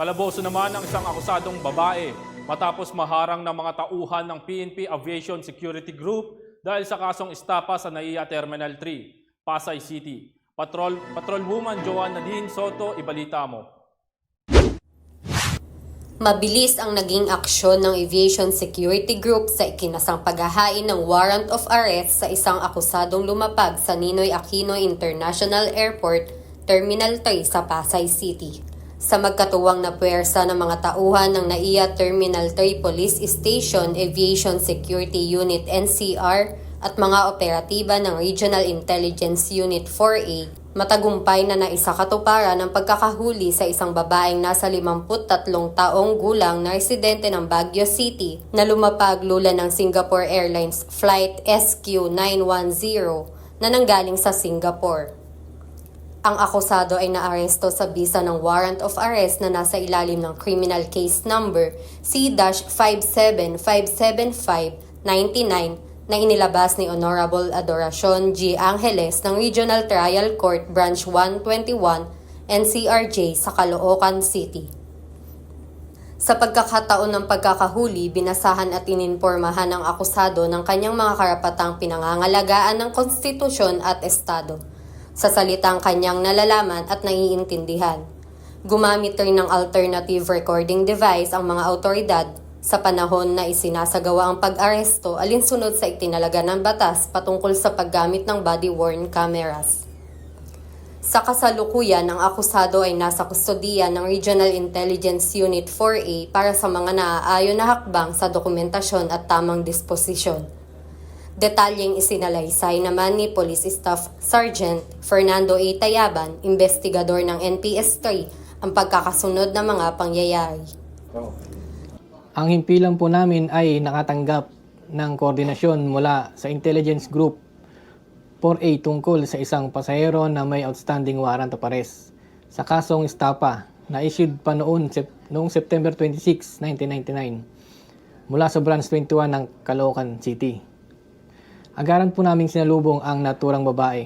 Kalaboso naman ang isang akusadong babae matapos maharang ng mga tauhan ng PNP Aviation Security Group dahil sa kasong estapa sa NAIA Terminal 3, Pasay City. Patrolwoman Joanna Nadine Soto, ibalita mo. Mabilis ang naging aksyon ng Aviation Security Group sa ikinasang paghahain ng warrant of arrest sa isang akusadong lumapag sa Ninoy Aquino International Airport, Terminal 3 sa Pasay City. Sa magkatuwang na puwersa ng mga tauhan ng NAIA Terminal 3 Police Station, Aviation Security Unit NCR at mga operatiba ng Regional Intelligence Unit 4A, matagumpay na naisakatuparan ang pagkakahuli sa isang babaeng nasa 53 taong gulang na residente ng Baguio City na lumapag lula ng Singapore Airlines Flight SQ910 na nanggaling sa Singapore. Ang akusado ay naaresto sa bisa ng warrant of arrest na nasa ilalim ng criminal case number C-5757599 na inilabas ni Honorable Adoracion G. Angeles ng Regional Trial Court Branch 121 NCRJ sa Caloocan City. Sa pagkakataon ng pagkakahuli, binasahan at ininpormahan ng akusado ng kanyang mga karapatang pinangangalagaan ng konstitusyon at estado. Sa salitang kanyang nalalaman at naiintindihan. Gumamit rin ng alternative recording device ang mga autoridad sa panahon na isinasagawa ang pag-aresto alinsunod sa itinalaga ng batas patungkol sa paggamit ng body-worn cameras. Sa kasalukuyan, ang akusado ay nasa kustodiya ng Regional Intelligence Unit 4A para sa mga naaayon na hakbang sa dokumentasyon at tamang disposisyon. Detalyeng isinalaysay naman ni Police Staff Sergeant Fernando A. Tayaban, investigador ng NPS-3, ang pagkakasunod ng mga pangyayari. Ang himpilan po namin ay nakatanggap ng koordinasyon mula sa Intelligence Group 4A tungkol sa isang pasahero na may outstanding warrant of arrest sa kasong estapa na issued pa noong September 26, 1999 mula sa Branch 21 ng Caloocan City. Agaran po naming sinalubong ang naturang babae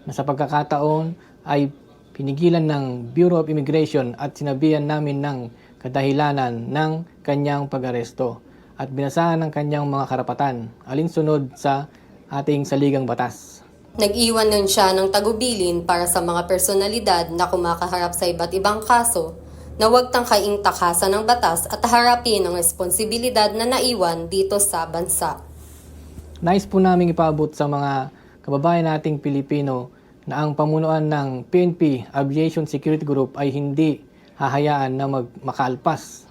na sa pagkakataon ay pinigilan ng Bureau of Immigration at sinabihan namin ng kadahilanan ng kanyang pag-aresto at binasahan ng kanyang mga karapatan alinsunod sa ating saligang batas. Nag-iwan din siya ng tagubilin para sa mga personalidad na kumakaharap sa iba't ibang kaso na huwag tangkaing takasan ng batas at harapin ang responsibilidad na naiwan dito sa bansa. Nais po namin ipaabot sa mga kababayan nating Pilipino na ang pamunuan ng PNP Aviation Security Group ay hindi hahayaan na makaalpas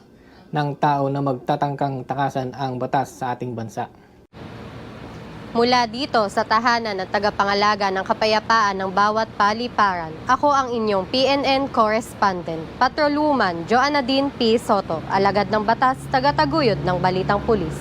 ng tao na magtatangkang takasan ang batas sa ating bansa. Mula dito sa tahanan at tagapangalaga ng kapayapaan ng bawat paliparan, ako ang inyong PNN correspondent, Patrolwoman Joanna Nadine P. Soto, alagad ng batas, tagataguyod ng Balitang Pulis.